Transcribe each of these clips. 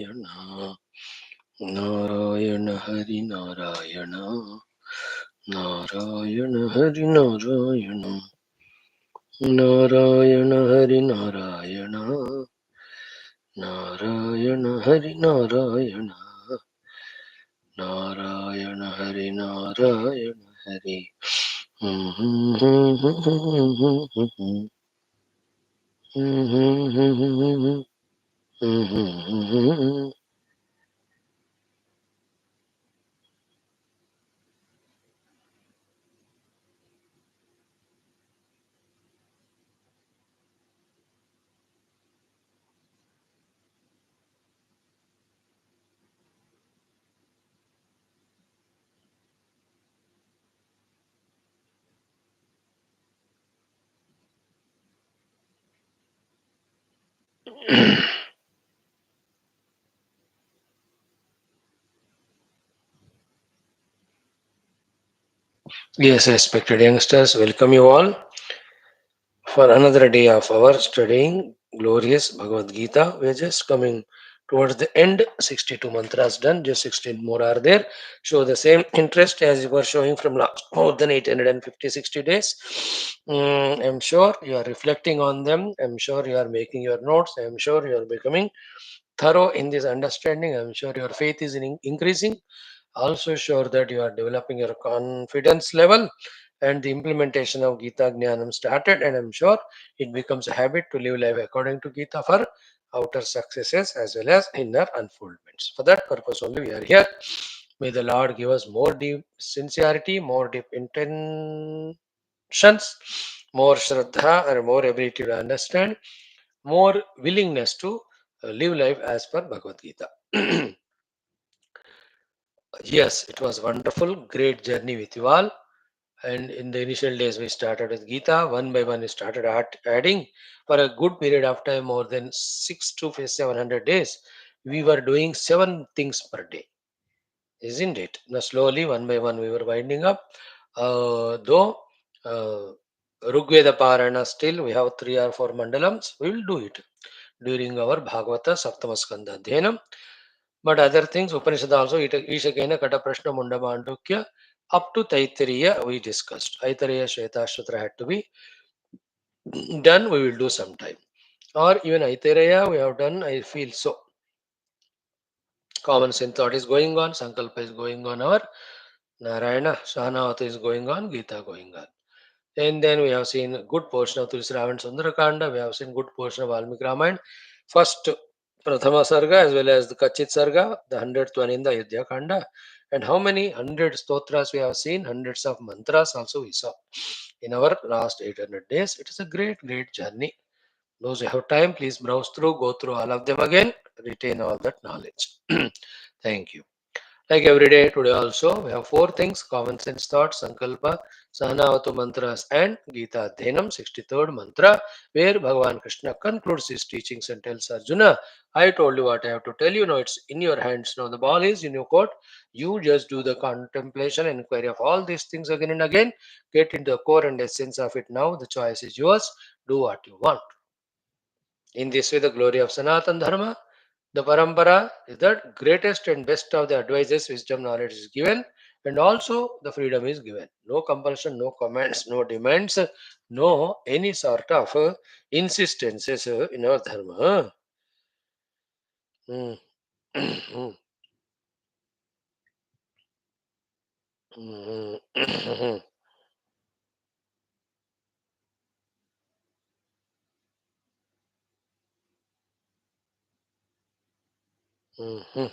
Narayana Hari Narayana Narayana Hari Narayana Narayana Hari Narayana Narayana Hari Narayana Narayana Hari Narayana Hari. Yes, respected youngsters, welcome you all for another day of our studying glorious Bhagavad Gita. We are just coming towards the end. 62 mantras done, just 16 more are there. Show the same interest as you were showing from last more than 850, 60 days. I'm sure you are reflecting on them. I'm sure you are making your notes. I'm sure you are becoming thorough in this understanding. I'm sure your faith is increasing. Also sure that you are developing your confidence level, and the implementation of Gita Jnanam started, and I'm sure it becomes a habit to live life according to Gita for outer successes as well as inner unfoldments. For that purpose only we are here. May the Lord give us more deep sincerity, more deep intentions, more shraddha and more ability to understand, more willingness to live life as per Bhagavad Gita. Yes, it was wonderful, great journey with you all. And in the initial days, we started with Gita. One by one, we started adding for a good period of time, more than 700 days. We were doing 7 things per day, isn't it? Now, slowly, one by one, we were winding up. Though Rigveda Parana, still we have 3 or 4 mandalams, we will do it during our Bhagavata Saptamaskanda Dhyanam. But other things, Upanishad also, Ishakena Kata Prashna Munda Mandukya, up to Taittiriya we discussed. Aitareya Shvetashatra had to be done, we will do sometime. Or even Aitareya we have done, I feel so. Common sense thought is going on, Sankalpa is going on, our Narayana, Sahanavata is going on, Gita going on. And then we have seen a good portion of Tulsi Ravan Sundarakanda, we have seen good portion of Valmiki Ramayana. First Prathama Sarga as well as the Kachit Sarga, the 100th one in the Ayodhya Kanda. And how many 100 stotras we have seen, hundreds of mantras also we saw in our last 800 days. It is a great, great journey. Those who have time, please browse through, go through all of them again, retain all that knowledge. Thank you. Like every day, today also, we have 4 things: common sense thoughts, Sankalpa, Sahanavatu mantras, and Gita Dhenam, 63rd mantra, where Bhagavan Krishna concludes his teachings and tells Arjuna, I told you what I have to tell you. Now it's in your hands. Now the ball is in your court. You just do the contemplation and inquiry of all these things again and again. Get into the core and essence of it now. The choice is yours. Do what you want. In this way, the glory of Sanatana Dharma, the parampara, is that greatest and best of the advices, wisdom, knowledge is given, and also the freedom is given. No compulsion, no commands, no demands, no any sort of insistences in our dharma. Mm. Mm. Mm. Mhm.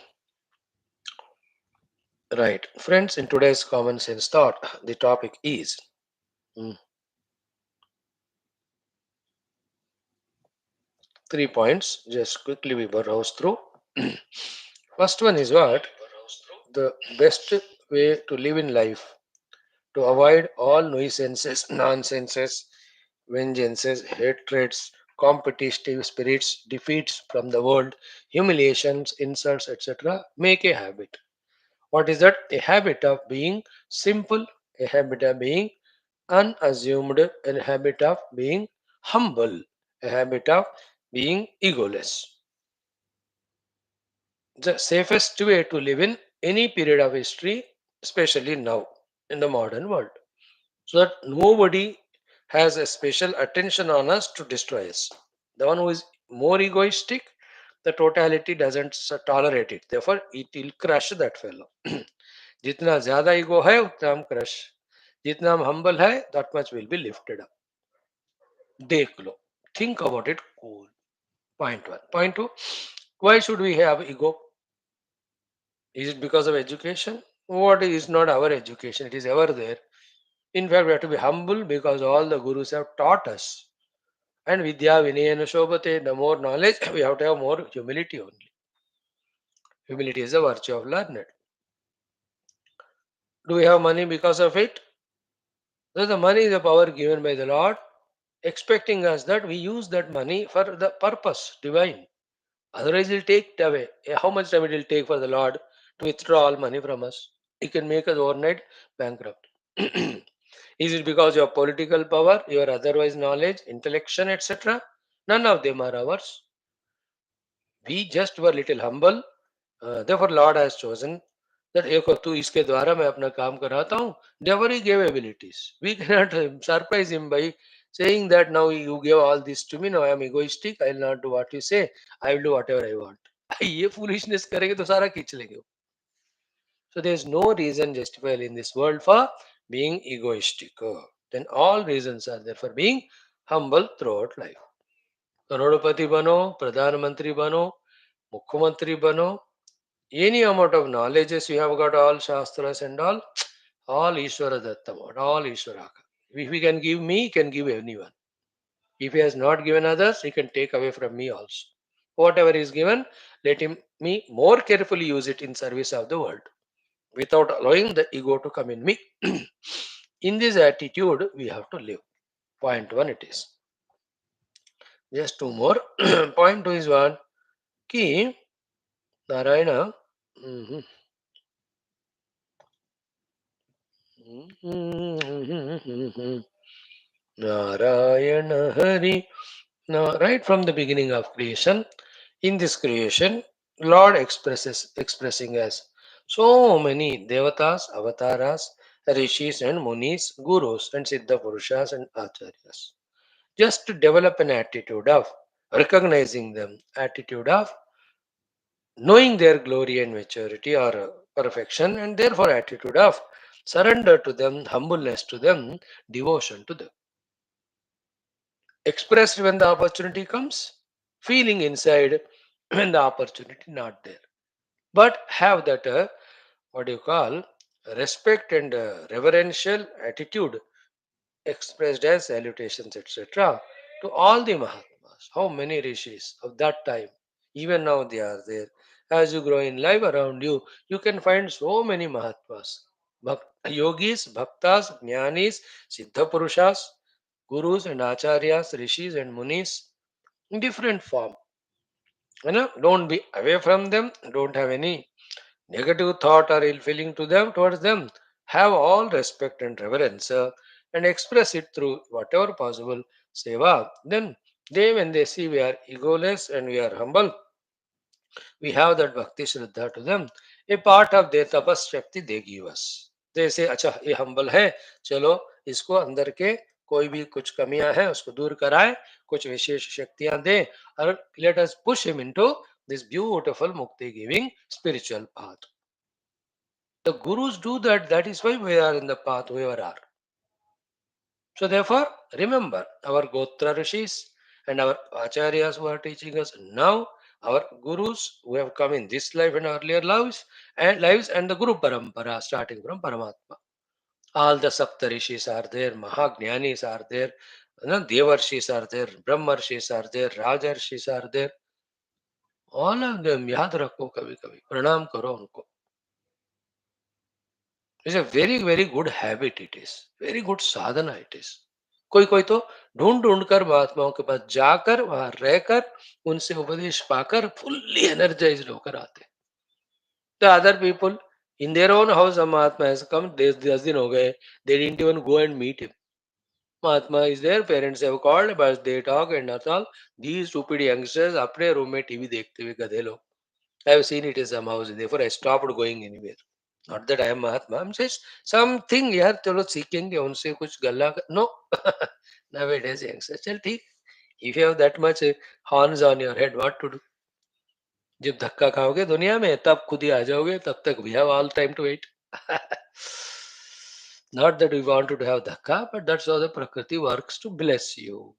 Right. Friends, in today's common sense thought, the topic is mm, 3 points. Just quickly we browse through. First one is what? The best way to live in life, to avoid all nuisances, nonsenses, vengeances, hatreds, competitive spirits, defeats from the world, humiliations, insults, etc. Make a habit. What is that? A habit of being simple, a habit of being unassumed, a habit of being humble, a habit of being egoless. the safest way to live in any period of history, especially now in the modern world, so that nobody has a special attention on us to destroy us. The one who is more egoistic, the totality doesn't tolerate it. Therefore, it will crush that fellow. जितना ज्यादा ego है उतना हम crush, जितना हम humble है that much will be lifted up. देख लो, think about it cool. Point one. Point two, why should we have ego? Is it because of education? What is not our education? It is ever there. In fact, we have to be humble because all the gurus have taught us. And vidya vinayana shobhate, the more knowledge, we have to have more humility only. Humility is a virtue of learned. Do we have money because of it? So the money is the power given by the Lord, expecting us that we use that money for the purpose divine. Otherwise, he'll take it away. How much time it will take for the Lord to withdraw all money from us? He can make us overnight bankrupt. Is it because your political power, your otherwise knowledge, intellection, etc.? None of them are ours. We just were little humble. Therefore, Lord has chosen that eko tu iske द्वारा मैं अपना काम कराता हूँ. Therefore, he gave abilities. We cannot surprise him by saying that now you gave all this to me. Now I am egoistic. I will not do what you say. I will do whatever I want. ये foolishness करेंगे तो सारा खींच लेंगे. So there is no reason justifiable in this world for being egoistic. Then all reasons are there for being humble throughout life. करोड़पति बनो, प्रधानमंत्री बनो, मुख्यमंत्री बनो, any amount of knowledges you have got, all shastras and all Ishvara Dattam, all Ishvara. If he can give me, he can give anyone. If he has not given others, he can take away from me also. Whatever is given, let him me more carefully use it in service of the world, without allowing the ego to come in me. In this attitude, we have to live. Point one it is. Just two more. Point two is one. Ki Narayana. Mhm. Narayana Hari. Now, right from the beginning of creation, in this creation, Lord expressing as so many devatas, avatars, rishis and munis, gurus and siddha purushas and acharyas. Just to develop an attitude of recognizing them, attitude of knowing their glory and maturity or perfection, and therefore attitude of surrender to them, humbleness to them, devotion to them. Expressed when the opportunity comes, feeling inside when the opportunity not there. But have that what do you call respect and reverential attitude expressed as salutations, etc. to all the Mahatmas. How many rishis of that time, even now they are there. As you grow in life around you, you can find so many Mahatmas. Yogis, Bhaktas, Jnanis, Siddha Purushas, Gurus and Acharyas, Rishis and Munis in different form. Don't be away from them, don't have any negative thought or ill feeling to them towards them. Have all respect and reverence and express it through whatever possible seva. Then they, when they see we are egoless and we are humble, we have that bhakti shraddha to them. A part of their tapas shakti they give us. They say, अच्छा ये humble है, चलो इसको अंदर के कोई भी कुछ कमियां हैं उसको दूर कराए, कुछ विशेष शक्तियां दे, और let us push him into this beautiful mukti giving spiritual path. The gurus do that. That is why we are in the path we are. So therefore, remember our Gotra Rishis and our Acharyas who are teaching us now, our gurus who have come in this life and earlier lives and the Guru Parampara starting from Paramatma. All the Sapta Rishis are there, Mahajnanis are there, Devarshis are there, Brahmarshis are there, Rajarshis are there. All of them याद रखो कभी कभी प्रणाम करो उनको. It's a very, very good habit it is. Very good sadhana it is. कोई कोई तो ढूंढ ढूंढ कर महात्माओं के पास जाकर वहां रहकर उनसे उपदेश पाकर फुल्ली एनर्जाइज होकर आते. The other people in their own house, a Mahatma has come, 10 दिन हो गए, they didn't even go and meet him. Mahatma is there, parents have called, but they talk and that's all. These stupid youngsters अपने room में TV देखते हुए गधे लोग. I have seen it as some house, therefore I stopped going anywhere. Not that I am Mahatma. I'm just something यार चलो सीखेंगे उनसे कुछ गल्ला no. Nowadays youngsters, चल ठीक. If you have that much horns on your head, what to do? जब धक्का खाओगे दुनिया में तब खुद ही आ जाओगे. तब तक we have all time to wait. Not that we wanted to have dhakka, but that's how the Prakriti works to bless you.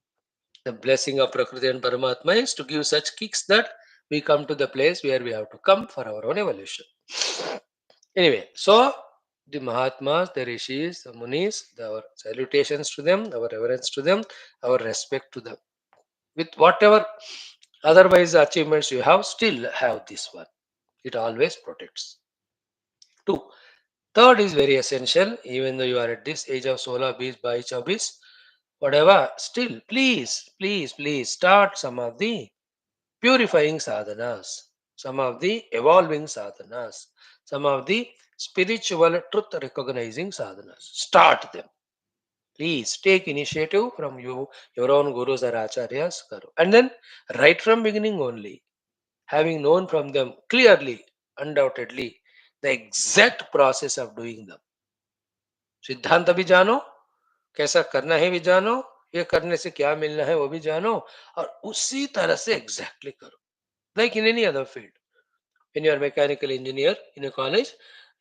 The blessing of Prakriti and Paramatma is to give such kicks that we come to the place where we have to come for our own evolution. Anyway, so the Mahatmas, the Rishis, the Munis, our salutations to them, our reverence to them, our respect to them. With whatever otherwise achievements you have, still have this one. It always protects. Two. Third is very essential, even though you are at this age of 16, 20, 22, 24, whatever, still, please start some of the purifying sadhanas, some of the evolving sadhanas, some of the spiritual truth recognizing sadhanas. Start them. Please take initiative from you, your own gurus or acharyas. And then, right from beginning only, having known from them clearly, undoubtedly, the exact process of doing them. सिद्धांत भी जानो, कैसा करना है भी जानो, ये करने से क्या मिलना है वो भी जानो, और उसी तरह से एग्जैक्टली करो. Like in any other field, when you are mechanical engineer in a college,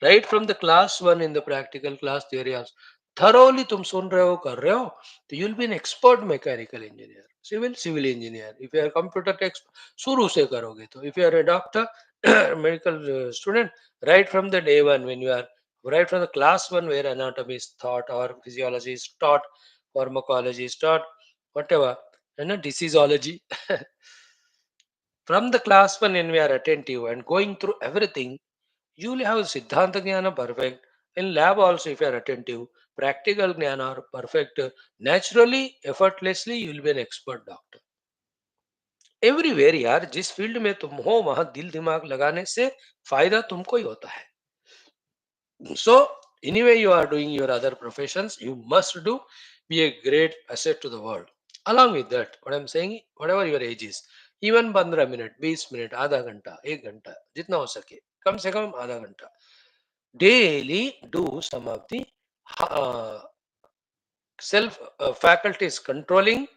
right from the class 1 in the practical class theory also, thoroughly तुम सुन रहे हो कर रहे हो, तो you'll be an expert mechanical engineer, civil engineer. If you are computer tech, शुरू से करोगे तो, if you are a doctor, medical student, right from the day one, when you are right from the class 1 where anatomy is taught or physiology is taught, pharmacology is taught, whatever, and diseaseology. From the class 1 when we are attentive and going through everything, you will have Siddhanta Jnana perfect. In lab also, if you are attentive, practical Jnana perfect. Naturally, effortlessly, you will be an expert doctor. Everywhere यार, जिस field में तुम हो वहां दिल दिमाग लगाने से फायदा तुमको ही होता है. So anyway you are doing your other professions, you must do, be a great asset to the world. Along with that, what I'm saying, whatever your age is, even 15 minute 20 minute आधा घंटा 1 घंटा जितना हो सके, कम से कम आधा घंटा daily do some of the uh, self faculties controlling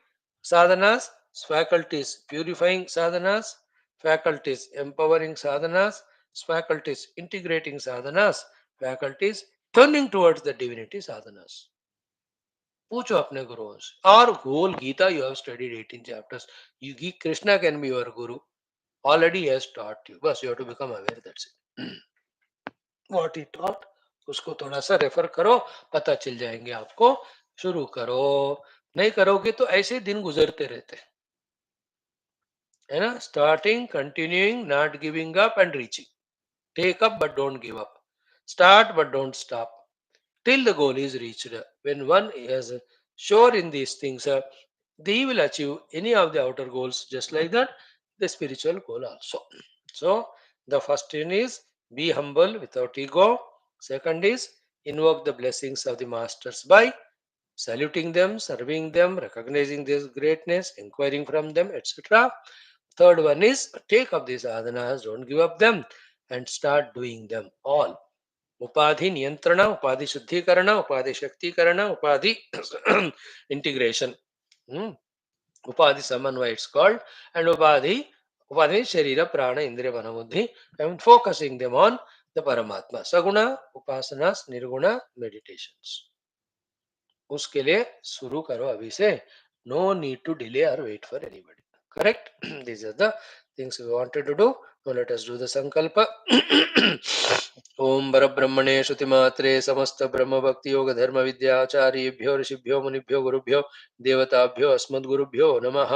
sadhanas, faculties purifying sadhanas, faculties empowering sadhanas, faculties integrating sadhanas, faculties turning towards the divinity sadhanas. पूछो अपने गुरुओं से. और whole Gita you have studied 18 chapters. Krishna can be your guru. Already he has taught you. बस you have to become aware, that's it. What he taught, उसको थोड़ा सा refer करो, पता चल जाएंगे आपको. शुरू करो, नहीं करोगे तो ऐसे दिन गुजरते रहते है ना. Starting, continuing, not giving up and reaching. Take up but don't give up. Start but don't stop till the goal is reached. When one is sure in these things, they will achieve any of the outer goals, just like that, the spiritual goal also. So, the first one is be humble without ego. Second is invoke the blessings of the masters by saluting them, serving them, recognizing their greatness, inquiring from them, etc. Third one is take up these adhanas, don't give up them, and start doing them all. उपाधि नियंत्रण, उपाधि शुद्धिकरण, उपाधि शक्तिकरण, उपाधि integration, उपाधि समन्वय it's called, and उपाधि शरीर प्राण इंद्रिय मन बुद्धि, and focusing them on the परमात्मा. सगुण उपासना, निर्गुण मेडिटेशंस. उसके लिए शुरू करो अभी से. नो नीड टू डिले और wait for anybody. Correct. This is the things we wanted to do. Now let us do the sankalpa. ओम परब्रह्मणे श्रुतिमात्रे समस्त ब्रह्म भक्ति योग धर्म विद्याचार्येभ्यो ऋषिभ्यो मुनिभ्यो गुरुभ्यो देवताभ्यो अस्मद्गुरुभ्यो नमः.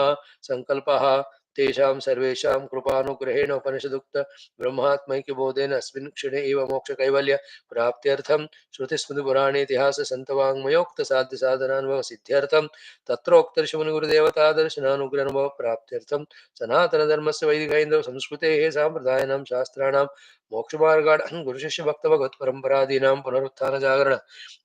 संकल्पः तेषां सर्वेषां कृपानुग्रहेण उपनिषदुक्त ब्रह्मात्मैक्य बोधेन अस्मिन् क्षणे एव मोक्ष कैवल्य प्राप्त्यर्थं श्रुतिस्मृतिपुराणे इतिहास सन्तवाङ्मयोक्त साध्य साधनानुभव सिद्ध्यर्थं तत्रोक्तर्षमुनिगुरुदेवता दर्शनानुग्रहनुभव प्राप्त्यर्थं सनातन धर्मस्य वैदिक हिंदू संस्कृतेः साम्प्रदायानां शास्त्राणां मोक्षमार्गाढ गुरुशिष्य भक्त भगवत परंपरादीनां पुनरुत्थान जागरण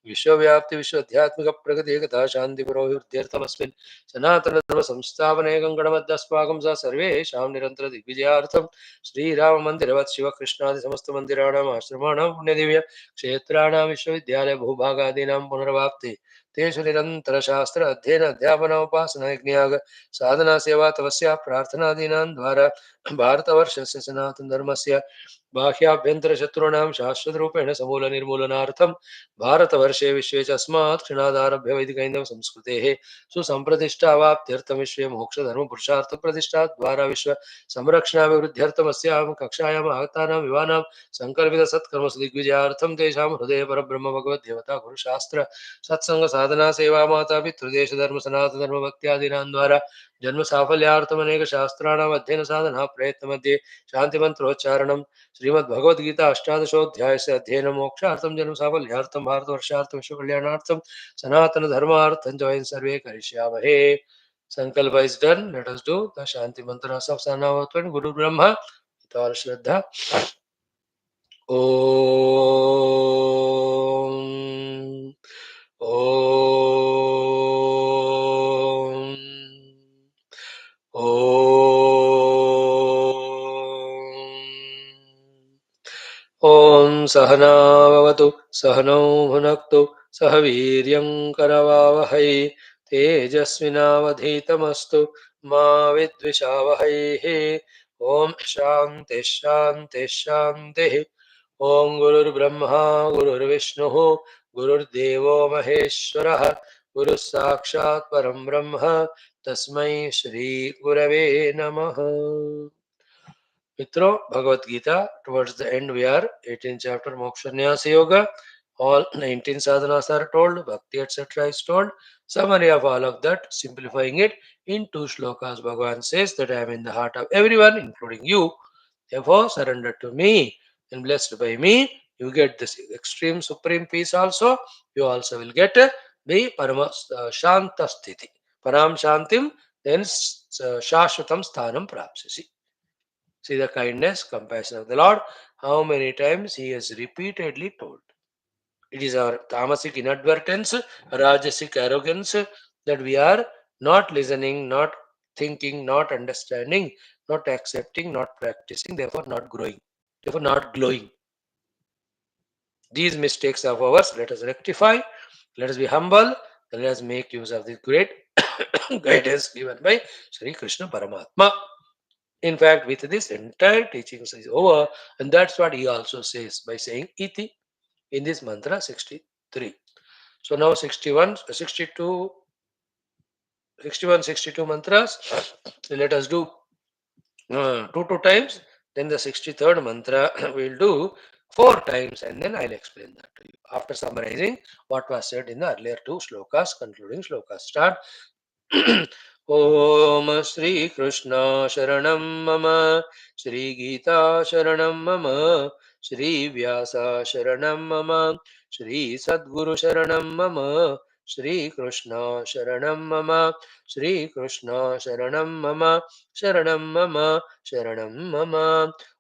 विश्वव्याप्ति विश्वध्यात्मिक प्रगति एकता शांति पुरोहित्यर्थमस्मिन् सनातन धर्म संस्थापने गणमध्यस्माकं स सर्वेषां निरंतर दिग्विजयार्थं श्रीराम मंदिरवत् शिव कृष्णादि समस्त मंदिराणाम् आश्रमाणां पुण्यदिव्य क्षेत्राणां विश्वविद्यालय भूभागादीनां पुनर्वाप्ति तेषु निरंतर शास्त्र अध्ययन अध्यापन उपासना यज्ञयाग साधना सेवा तपस्या प्रार्थनादीनां द्वारा भारतवर्षस्य सनातन धर्मस्य बाह्याभ्यंतर शत्रूणां शाश्वतरूपेण समूल निर्मूलनार्थं भारतवर्षे विश्वे च अस्मात् क्षणादारभ्य वैदिकैन्दव संस्कृतेः सुसम्प्रतिष्ठावाप्त्यर्थं विश्वे मोक्षधर्म पुरुषार्थ प्रतिष्ठा द्वारा विश्व संरक्षणाभिवृद्ध्यर्थमस्यां कक्षायाम् आगतानां युवानां संकल्पित सत्कर्म दिग्विजयार्थं तेषां हृदय परब्रह्म भगवद्देवता गुरुशास्त्र सत्संग साधना सेवा माता पितृदेश धर्म सनातन धर्म भक्त्यादीनां द्वारा जन्म साफल्यार्थम अनेक शास्त्राणाम अध्ययन साधना प्रयत्न मध्ये शांति मंत्रोच्चारणम श्रीमद्भगवद्गीता अष्टादशोध्याय से अध्ययन मोक्षार्थम जन्म साफल्यार्थम भारतवर्षार्थम विश्व कल्याणार्थम सनातन धर्मार्थम जॉइन सर्वे करिष्यामहे sankalp is done let us do the shanti mantra of Sanatan guru Brahma with all shraddha Om Om Om सहनावतु सहनौ भुनक्तु सह वीर्यं करवावहै तेजस्विनावधीतमस्तु मा विद्विषावहैः ओम शांति शांति शांतिः ओम गुरुर्ब्रह्मा गुरुर्विष्णुः गुरुर्देवो महेश्वरः गुरुः साक्षात् परं ब्रह्म तस्मै श्री गुरवे नमः. Mitro, Bhagavad Gita, towards the end we are 18th chapter Moksha Nyasa Yoga. All 19 sadhanas are told, Bhakti etc. is told. Summary of all of that, simplifying it in two shlokas. Bhagavan says that I am in the heart of everyone, including you. Therefore, surrender to me and blessed by me, you get this extreme supreme peace also. You also will get the Parama Shanta Sthiti. Param Shantim, then Shashvatam Sthanam Prapsisi. See the kindness, compassion of the Lord. How many times He has repeatedly told. It is our tamasic inadvertence, rajasic arrogance that we are not listening, not thinking, not understanding, not accepting, not practicing, therefore not growing, therefore not glowing. These mistakes of ours, let us rectify, let us be humble, let us make use of this great guidance given by Sri Krishna Paramatma. In fact, with this entire teachings is over, and that's what he also says by saying iti in this mantra 63. So now 61, 62, 61, 62 mantras. Let us do two times. Then the 63rd mantra we'll do 4 times, and then I'll explain that to you. After summarizing what was said in the earlier two shlokas, concluding shlokas. Start. ओम श्री कृष्ण शरणं मम श्री गीता शरणं मम श्री व्यास शरणं मम श्री सद्गुरु शरणं मम श्री कृष्ण शरणं मम श्री कृष्ण शरणं मम शरणं मम शरणं मम.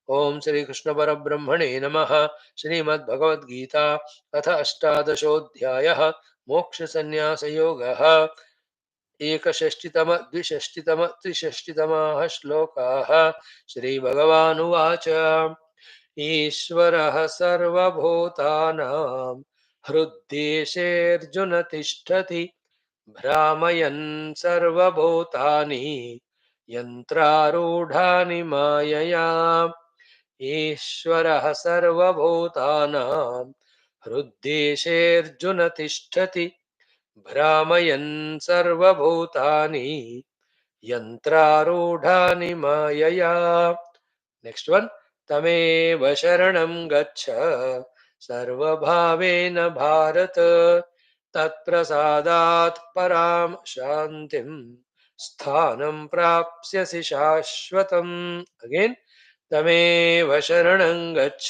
ओम श्री कृष्ण परब्रह्मणे नमः. श्रीमद्भगवद्गीता अथ अष्टादशोऽध्यायः मोक्ष संन्यास योगः. एकषष्टितम द्विषष्टितम त्रिषष्टितमाः श्लोकाः. श्रीभगवानुवाच ईश्वरः सर्वभूतानां हृद्देशेऽर्जुन तिष्ठति भ्रामयन् सर्वभूतानि यन्त्रारूढानि मायया. ईश्वरः सर्वभूतानां हृद्देशेऽर्जुन तिष्ठति भ्रामयन् सर्वभूतानि यन्त्रारूढानि मायया. Next one. तमेव शरणं गच्छ सर्वभावेन भारत तत्प्रसादात् परां शान्तिं स्थानं प्राप्स्यसि शाश्वतम्. अगेन. तमेव शरणं गच्छ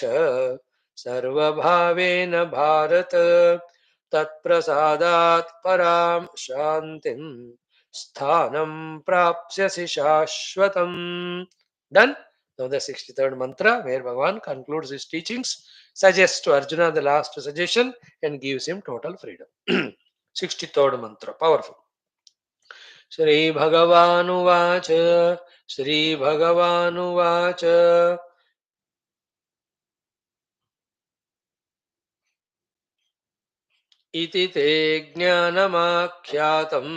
सर्वभावेन भारत तत्प्रसादात् परां शान्तिं स्थानं प्राप्स्यसि शाश्वतम्. Done. Now the 63rd mantra, where Bhagavan concludes his teachings, suggests to Arjuna the last suggestion and gives him total freedom. 63rd mantra, powerful. Shri Bhagavan Shri Bhagavan इति ते ज्ञानमाख्यातम्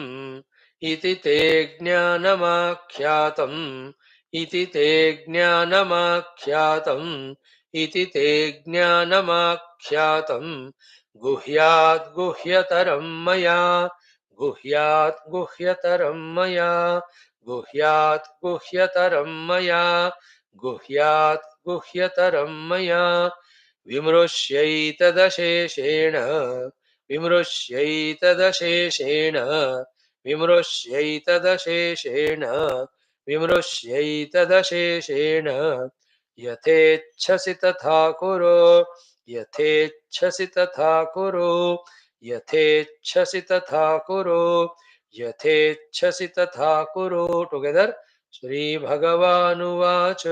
इति ते ज्ञानमाख्यातम् इति ते ज्ञानमाख्यातम् इति ते ज्ञानमाख्यातम् गुह्यात् गुह्यतरं मया गुह्यात् गुह्यतरं मया गुह्यात् गुह्यतरं मया गुह्यात् गुह्यतरं मया विमृश्यैतदशेषेण विमृश्यैतदशेषेण विमृश्यैतदशेषेण विमृश्यैतदशेषेण यथेच्छसि तथा कुरु यथेच्छसि तथा कुरु यथेच्छसि तथा कुरु यथेच्छसि तथा कुरु टुगेदर श्री भगवानुवाच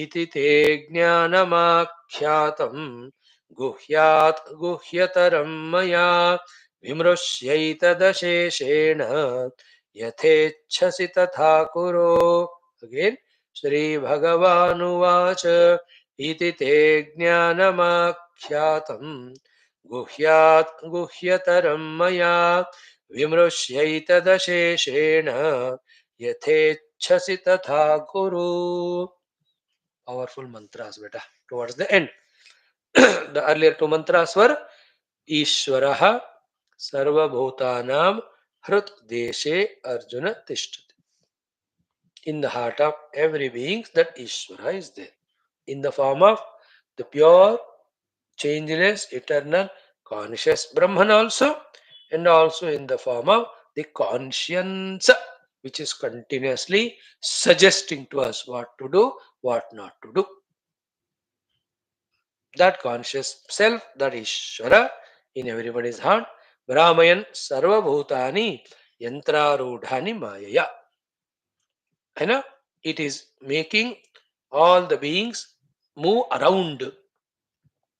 इति ते ज्ञानमाख्यातम् गुह्यात् गुह्यतरं मया विमृश्यैतदशेषेण यथेच्छसि तथा कुरु अगेन श्री भगवानुवाच इति ते ज्ञानमाख्यातम् गुह्यात् गुह्यतरं मया विमृश्यैतदशेषेण यथेच्छसि तथा कुरु. Powerful mantras, beta. Towards the end, the earlier two mantras were Ishvaraha Sarvabhutanam Hrut Deshe Arjuna Tishtati. In the heart of every being, that Ishvara is there. In the form of the pure, changeless, eternal, conscious Brahman also, and also in the form of the conscience, which is continuously suggesting to us what to do, what not to do. That conscious self, that Ishvara in everybody's heart, Brahmayan Sarva Bhutani Yantrarudhani Mayaya. And it is making all the beings move around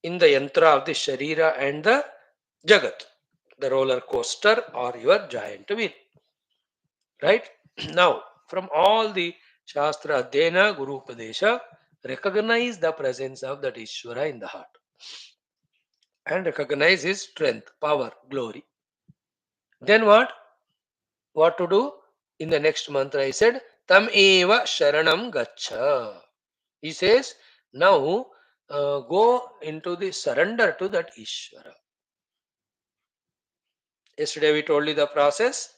in the yantra of the Sharira and the Jagat, the roller coaster or your giant wheel. Right? Now, from all the Shastra Adhyana, Guru Upadesha, recognize the presence of that Ishvara in the heart. And recognize his strength, power, glory. Then what? What to do? In the next mantra, I said, Tam eva sharanam gaccha. He says, now go into the surrender to that Ishvara. Yesterday we told you the process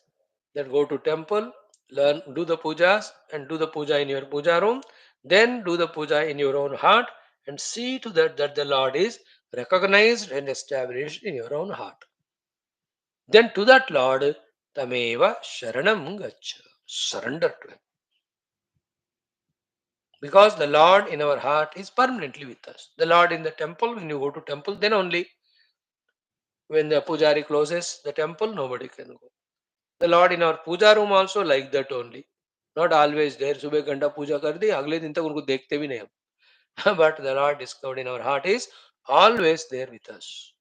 that go to temple, learn, do the pujas and do the puja in your puja room. Then do the puja in your own heart and see to that the Lord is recognized and established in your own heart. Then to that Lord, Tameva Sharanam Gaccha. Surrender to Him. Because the Lord in our heart is permanently with us. The Lord in the temple, when you go to temple, then only when the pujari closes the temple, nobody can go. The Lord in our puja room also like that only. Not always there. Subah घंटा पूजा कर दी, अगले दिन तक उनको देखते भी नहीं हम. But the Lord discovered in our heart is always there with us.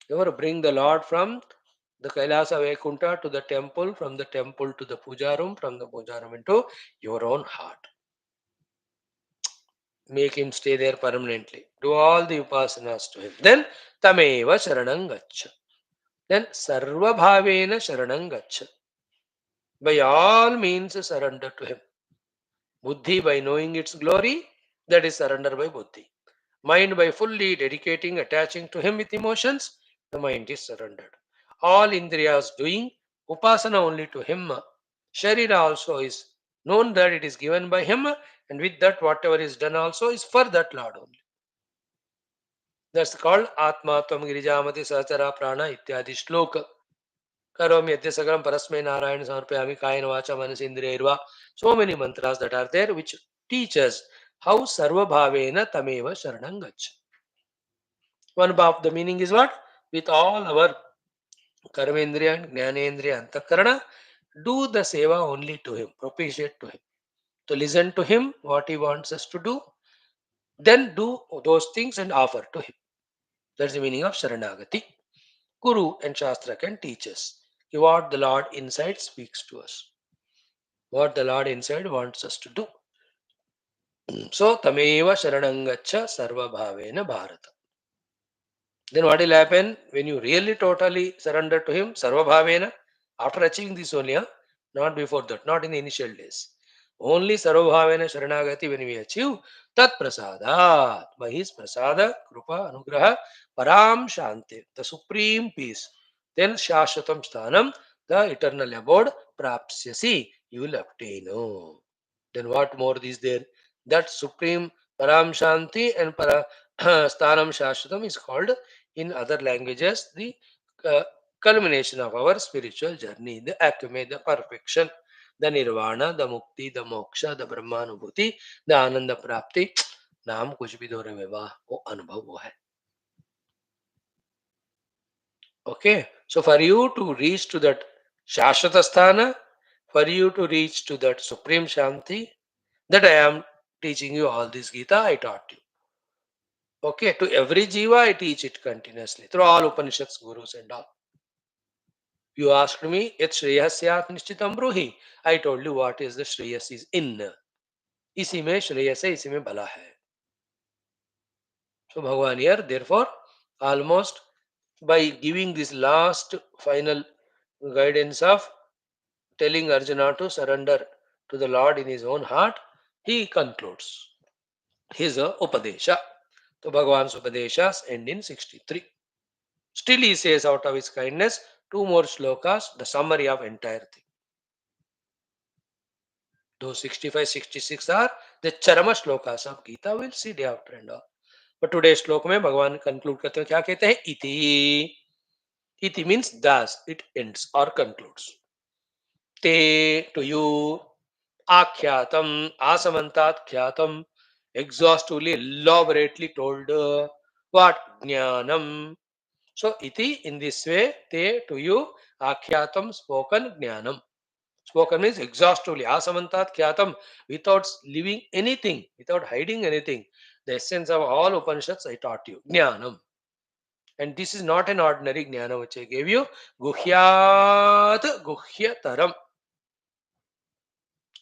You bring the Lord from the Kailasa Vaikunta to the temple, from the temple to the puja room, from the puja room into your own heart. Make him stay there permanently. Do all the upasanas to him. Then Tameva Sharanam Gaccha. Then Sarva Bhavena Sharanam Gaccha. By all means surrender to him. Buddhi by knowing its glory, that is surrender by Buddhi. Mind by fully dedicating, attaching to him with emotions, the mind is surrendered. All Indriyas doing upasana only to him. Sharira also is known that it is given by him, and with that whatever is done also is for that Lord only. That's called Atma Tvam Girijamati Sachara Prana Ityadi Shloka. Karomi Adyasagaram Parasmai Narayana Samarpayami Kayana Vacha Manasindriyarva. So many mantras that are there which teach us how Sarva Bhavena Tameva Sharanam Gaccha. One of the meaning is what? With all our Karmendriya, Jnanendriya, Antakarana, do the seva only to him, propitiate to him. to listen to him, what he wants us to do, then do those things and offer to him. That's the meaning of Sharanagati. Guru and Shastra can teach us what the Lord inside speaks to us, what the Lord inside wants us to do. So, Tameva Sharanangacha Sarva Bhavena Bharata. Then what will happen when you really totally surrender to him? Sarva Bhavena. After achieving this only, not before that, not in the initial days. Only Sarva Bhavena Sharanagati when we achieve Tat Prasada. By his Prasada, Krupa, Anugraha, Param Shanti, the supreme peace. Then Shashvatam Sthanam, the eternal abode, Prapsyasi, you will obtain. Oh. Then what more is there? That supreme Param Shanti and Sthanam Shashvatam is called in other languages the uh, culmination of our spiritual journey, the acme, the perfection, the nirvana, the mukti, the moksha, the brahmanubhuti, the ananda prapti. नाम कुछ भी दो रे विवाह वो अनुभव वो है. Okay, so for you to reach to that shashvata sthana, for you to reach to that supreme shanti, that I am teaching you all this Gita, I taught you. Okay, to every jiva I teach it continuously through all Upanishads, gurus and all. You asked me, Yat Shreyasyat Nishchitam Bruhi. I told you what is the Shreyas is in. इसी में श्रेयस है, इसी में भला है. So Bhagavan here, therefore, almost by giving this last final guidance of telling Arjuna to surrender to the Lord in his own heart, he concludes his Upadesha. So Bhagavan's Upadeshas end in 63. Still he says out of his kindness, two more slokas, the summary of entire thing. Those 65, 66 are the charama shlokas of Gita. We'll see day after and all. But today's श्लोक में भगवान conclude करते हैं क्या कहते हैं? इति. Iti means thus, it ends or concludes. Te, to you, akhyatam, asamantat khyatam, exhaustively, elaborately told. What? Jnanam. So, iti, in this way, te, to you, akhyatam, spoken jnanam. Spoken means exhaustively, asamantat khyatam, without leaving anything, without hiding anything. The essence of all Upanishads I taught you, jnanam. And this is not an ordinary jnana which I gave you. Guhyat guhyataram.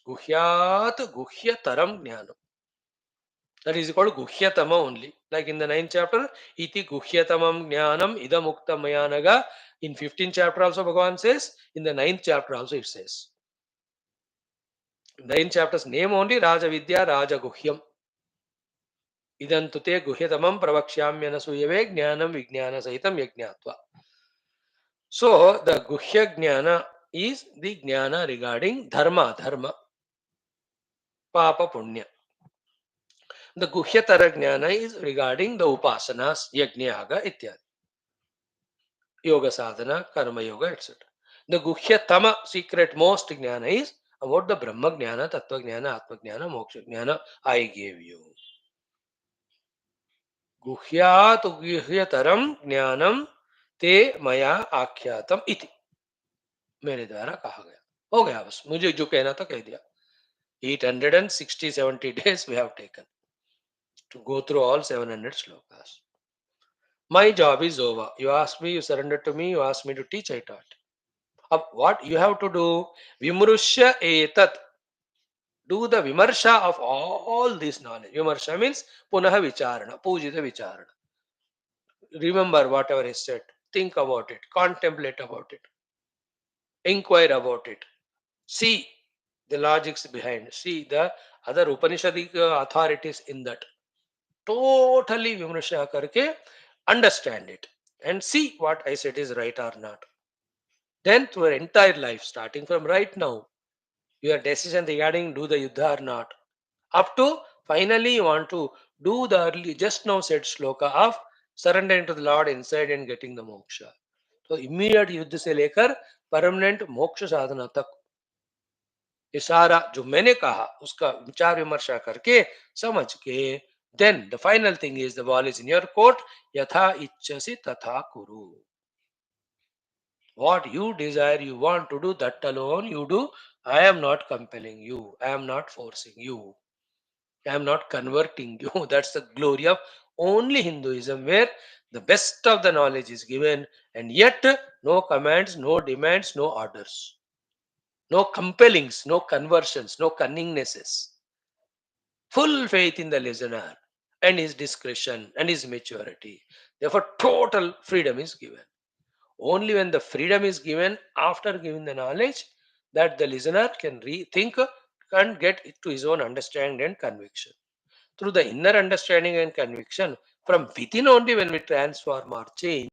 Guhyat guhyataram jnanam. That is called guhyatama only. Like in the 9th chapter, iti guhyatamam jnanam idam ukta mayanaga. In 15th chapter also Bhagavan says, in the 9th chapter also it says. 9th chapter's name only Raja Vidya Raja Guhyam. Idam tute guhyatamam pravakshyamyana suyave jnanam vijnana sahitam yajnatva. So the Guhya Jnana is the Jnana regarding Dharma, Papa, Punya. The Guhyatara Jnana is regarding the Upasanas, Yajna, Yaga, Ityadi. Yoga Sadhana, Karma Yoga, etc. The Guhyatama, secret most Jnana is about the Brahma Jnana, Tattva Jnana, Atma Jnana, Moksha Jnana I gave you. Guhyat Guhyataram Jnanam te maya आख्यातम इति. मेरे द्वारा कहा गया. हो गया बस. मुझे जो कहना था कह दिया. 860-70 days we have taken to go through all 700 slokas. My job is over. You asked me, you surrendered to me, you asked me to teach, I taught. What you have to do? Vimrushya etat. Do the vimarsha of all this knowledge. Vimarsha means punaha vicharana, pujita vicharana. Remember whatever is said. Think about it. Contemplate about it. Inquire about it. See the logics behind. See the other Upanishadic authorities in that. Totally vimrsha karke understand it and see what I said is right or not. Then through your entire life, starting from right now, your decision regarding do the yuddha or not, up to finally you want to do the early just now said shloka of surrendering to the Lord inside and getting the moksha. So immediate युद्ध से लेकर permanent मोक्ष साधना तक ये सारा जो मैंने कहा उसका विचार विमर्शा करके समझ के then the final thing is the ball is in your court. Yatha ichchasi tatha kuru. What you desire, you want to do, that alone you do. I am not compelling you. I am not forcing you. I am not converting you. That's the glory of only Hinduism, where the best of the knowledge is given, and yet no commands, no demands, no orders, no compellings, no conversions, no cunningnesses. Full faith in the listener and his discretion and his maturity. Therefore, total freedom is given. Only when the freedom is given after giving the knowledge, that the listener can rethink and get it to his own understanding and conviction. Through the inner understanding and conviction, from within only, when we transform or change,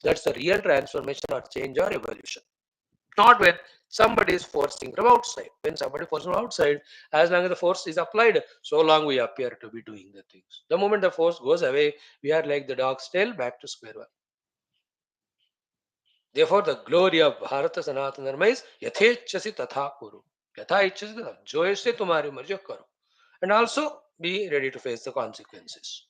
that's the real transformation or change or evolution. Not when somebody is forcing from outside. When somebody forces from outside, as long as the force is applied, so long we appear to be doing the things. The moment the force goes away, we are like the dog's tail, back to square one. Therefore, the glory of Bharata Sanatana Dharma is Yathechasi Tatha Kuru. Yatha Ichchasi Tatha. जो ऐसे तुम्हारी मर्जी करो. And also be ready to face the consequences.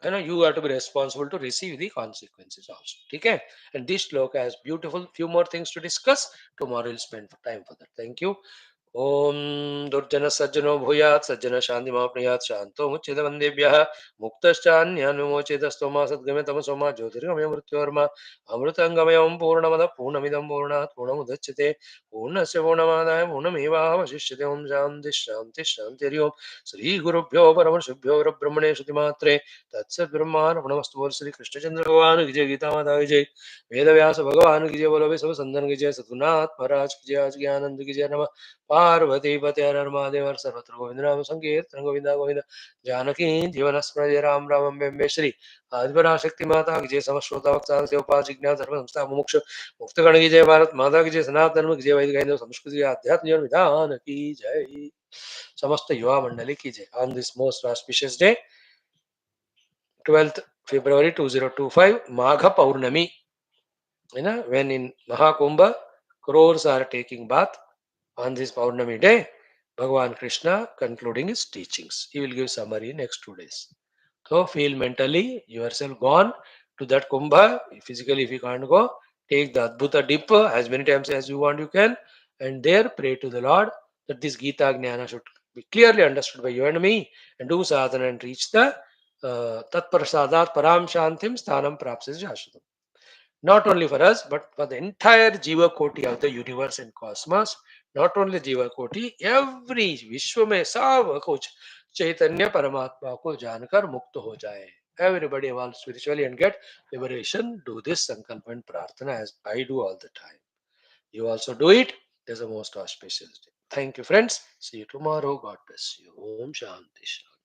You have to be responsible to receive the consequences also. Okay? And this shloka has beautiful few more things to discuss. Tomorrow we'll spend time for that. Thank you. ओम दुर्जन सज्जनो भूयात् सज्जन शांति माप्नुयात् शांतो मुच्यते वन्देभ्यः मुक्तश्चान्यान् विमोचेतस्तोमा सद्गमे तमसोमा ज्योतिर्गमय मृत्योर्मा अमृतंगमयं पूर्णमदः पूर्णमिदं पूर्णात् पूर्णमुदच्यते पूर्णस्य पूर्णमादाय पूर्णमेवावशिष्यते ओम शांति शांति शांति ओम श्री गुरुभ्यो परमर्षिभ्यो ब्रह्मणे श्रुतिमात्रे तत्सद्ब्रह्मार्पणमस्तु बोल श्री कृष्णचंद्र भगवान की जय गीता माता की जय वेद व्यास भगवान की जय बोलो सब संदन की जय सतगुरुनाथ महाराज की जय आज ज्ञानंद की जय नमः पार्वती पते हर हर महादेव हर सर्वत्र गोविंद नाम संकीर्तन गोविंदा गोविंद जानकी जीवन स्मृति राम राम बेम्बे श्री आदिपरा शक्ति माता की जय समश्रोता वक्ता से उपास जिज्ञास धर्म संस्था मोक्ष मुक्त गण की जय भारत माता की जय सनातन धर्म की जय वैदिक हिंदू संस्कृति आध्यात्म जीवन विधान की जय समस्त युवा मंडली की जय on this most auspicious day 12th February 2025 Magha Paurnami. When in Mahakumbha crores are taking bath on this Paurnami day, Bhagavan Krishna concluding his teachings. He will give summary next 2 days. So feel mentally yourself gone to that Kumbha. Physically, if you can't go, take the Adbhuta dip as many times as you want you can, and there pray to the Lord that this Gita Jnana should be clearly understood by you and me, and do sadhana and reach the Tat Prasadat Param Shantim Sthanam Prapsis Shashvatam. Not only for us, but for the entire Jiva Koti of the universe and cosmos. Not only Jiva Koti, every विश्व में सब कुछ चैतन्य परमात्मा को जानकर मुक्त हो जाए. Everybody evolve spiritually and get liberation. Do this sankalpa and prarthana as I do all the time. You also do it. There's a most auspicious day. Thank you, friends. See you tomorrow. God bless you. Om Shanti Shanti.